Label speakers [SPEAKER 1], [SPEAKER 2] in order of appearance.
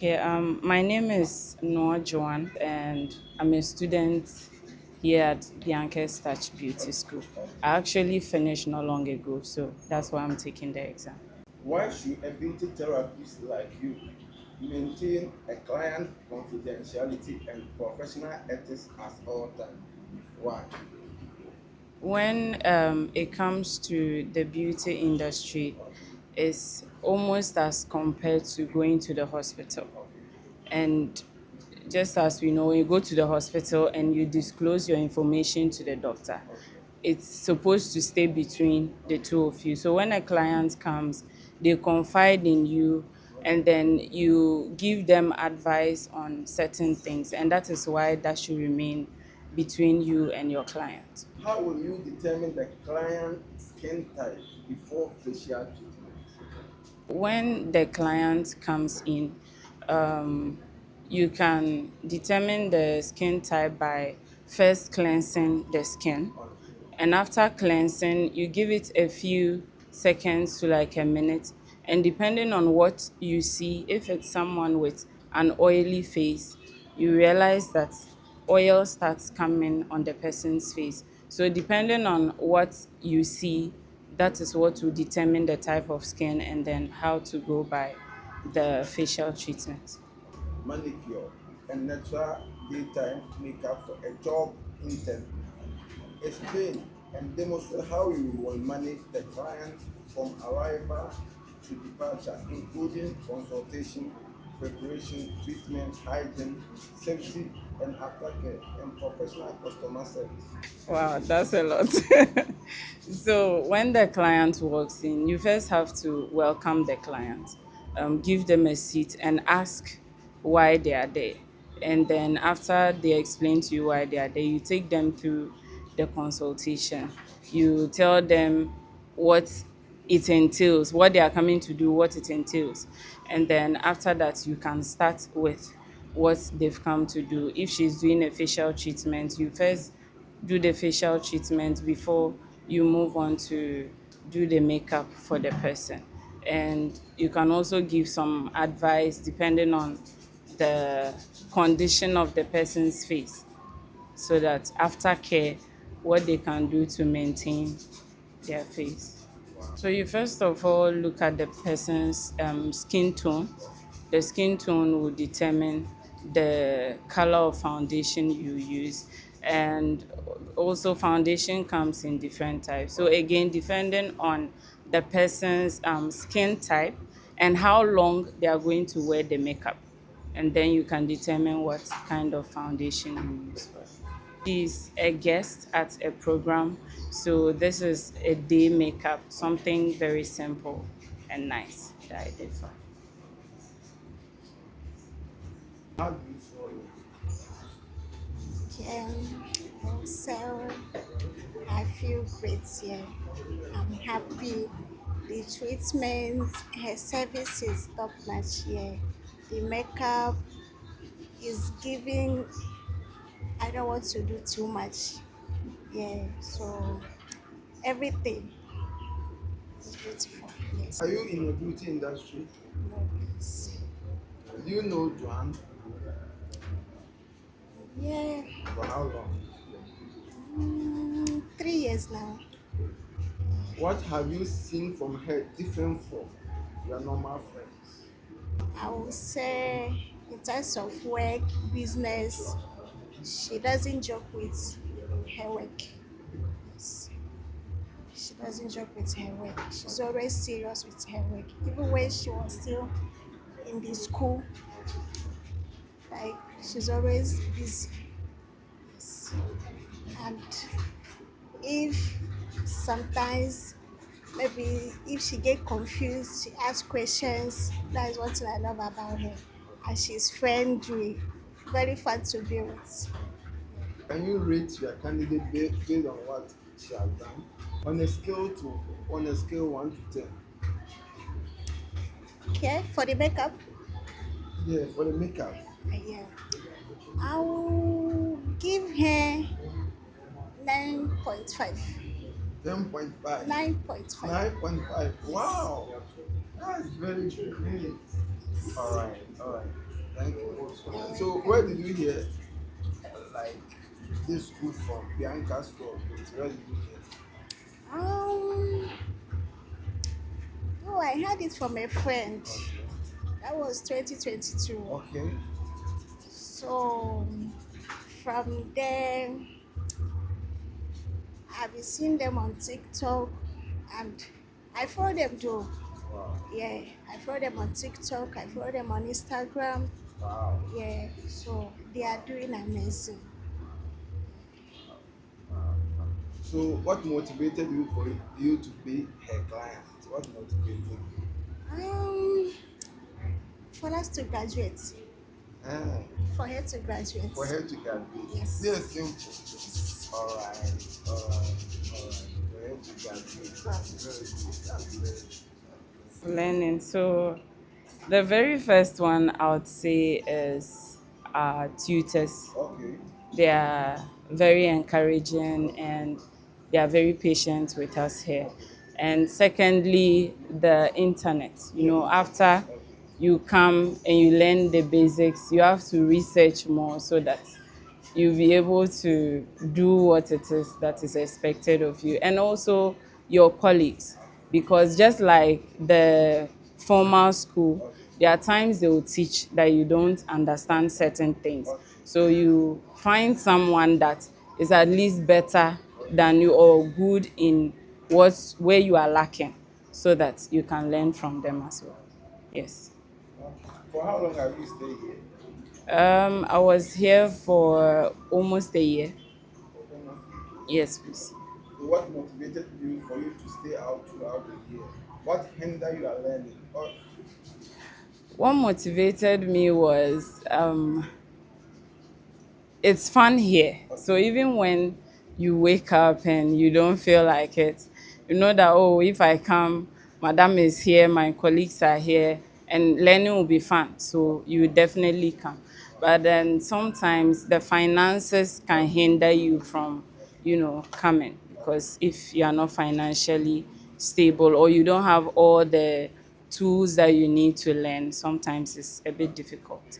[SPEAKER 1] My name is Noah Joan, and I'm a student here at Bianca's Touch Beauty School. I actually finished not long ago, so that's why I'm taking the exam.
[SPEAKER 2] Why should a beauty therapist like you maintain a client confidentiality and professional ethics at all times? Why?
[SPEAKER 1] When it comes to the beauty industry, it's almost as compared to going to the hospital. And just as we know, when you go to the hospital and you disclose your information to the doctor, it's supposed to stay between the two of you. So when a client comes, they confide in you and then you give them advice on certain things. And that is why that should remain between you and your client.
[SPEAKER 2] How will you determine the client skin type before facial treatment?
[SPEAKER 1] When the client comes in, um, you can determine the skin type by first cleansing the skin. And after cleansing, you give it a few seconds to like a minute. And depending on what you see, if it's someone with an oily face, you realize that oil starts coming on the person's face. So depending on what you see, that is what will determine the type of skin and then how to go by the facial treatment.
[SPEAKER 2] Manicure and natural daytime makeup for a job interview. Explain and demonstrate how you will manage the client from arrival to departure, including consultation, preparation, treatment, hygiene, safety, and aftercare, and professional customer service.
[SPEAKER 1] Wow, that's a lot. So when the client walks in, you first have to welcome the client, give them a seat, and ask why they are there. And then after they explain to you why they are there, you take them through the consultation. You tell them what it entails, what they are coming to do, what it entails. And then after that, you can start with what they've come to do. If she's doing a facial treatment, you first do the facial treatment before you move on to do the makeup for the person. And you can also give some advice depending on the condition of the person's face so that after care, what they can do to maintain their face. So you first of all look at the person's skin tone. The skin tone will determine the color of foundation you use, and also foundation comes in different types. So again, depending on the person's skin type and how long they are going to wear the makeup, and then you can determine what kind of foundation you use for. She's a guest at a program, so this is a day makeup, something very simple and nice that I did for her.
[SPEAKER 2] How do you follow?
[SPEAKER 3] So I feel great here. I'm happy. The treatment, her service is top notch here. The makeup is giving, I don't want to do too much. Yeah, so everything is beautiful. Yes,
[SPEAKER 2] Are you in the beauty industry?
[SPEAKER 3] no please.
[SPEAKER 2] Do you know Joanne?
[SPEAKER 3] Yeah,
[SPEAKER 2] For how long?
[SPEAKER 3] 3 years now.
[SPEAKER 2] What have you seen from her different from your normal friends?
[SPEAKER 3] I would say, in terms of work, business, she doesn't joke with her work. Yes. She doesn't joke with her work. She's always serious with her work. Even when she was still in the school, like she's always busy. Yes. And if sometimes maybe if she get confused, she asks questions. That is one thing I love about her. And she's friendly, very fun to be with.
[SPEAKER 2] Can you rate your candidate based on what she has done? On a scale 1 to 10.
[SPEAKER 3] Okay, for the makeup,
[SPEAKER 2] Yeah, for the makeup.
[SPEAKER 3] yeah, I will give her 9.5.
[SPEAKER 2] 10.5.
[SPEAKER 3] 9.5.
[SPEAKER 2] 9.5. Wow. That's very great. All right. All right.
[SPEAKER 3] You're
[SPEAKER 2] So where did
[SPEAKER 3] welcome.
[SPEAKER 2] you hear like this school from? Bianca store. Where did you hear?
[SPEAKER 3] Um, oh, I had it from a friend.
[SPEAKER 2] Okay.
[SPEAKER 3] That was 2022.
[SPEAKER 2] Okay.
[SPEAKER 3] So from there, I've been seeing them on TikTok, and I follow them too.
[SPEAKER 2] Wow.
[SPEAKER 3] Yeah, I follow them on TikTok. I follow them on Instagram.
[SPEAKER 2] Wow.
[SPEAKER 3] Yeah, so they are doing amazing.
[SPEAKER 2] So what motivated you for you to be her client? What motivated you?
[SPEAKER 3] Um, for us to graduate,
[SPEAKER 2] Ah,
[SPEAKER 3] for her to graduate.
[SPEAKER 2] for her to graduate.
[SPEAKER 3] Yes.
[SPEAKER 2] Very simple. Alright, alright. For her to graduate. That's very good. That's very good.
[SPEAKER 1] Learning. So the very first one I would say is our tutors.
[SPEAKER 2] Okay.
[SPEAKER 1] They are very encouraging
[SPEAKER 2] Okay.
[SPEAKER 1] and they are very patient with us here.
[SPEAKER 2] Okay.
[SPEAKER 1] And secondly, the internet.
[SPEAKER 2] The internet.
[SPEAKER 1] After
[SPEAKER 2] Okay.
[SPEAKER 1] you come and you learn the basics, you have to research more so that you'll be able to do what it is that is expected of you. And also your colleagues, because just like the formal school,
[SPEAKER 2] Okay.
[SPEAKER 1] there are times they will teach that you don't understand certain things.
[SPEAKER 2] Okay.
[SPEAKER 1] So you find someone that is at least better than you or good in where you are lacking so that you can learn from them as well. Yes.
[SPEAKER 2] For how long have you stayed here?
[SPEAKER 1] I was here for almost a year.
[SPEAKER 2] For almost a year.
[SPEAKER 1] Yes, please.
[SPEAKER 2] So what motivated you for you to stay out throughout the year? What hinder you are learning? Or
[SPEAKER 1] What motivated me was it's fun here. So even when you wake up and you don't feel like it, you know that, oh, if I come, Madam is here, my colleagues are here, and learning will be fun. So you definitely come. But then sometimes the finances can hinder you from, coming, because if you are not financially stable or you don't have all the tools that you need to learn, sometimes it's a bit difficult.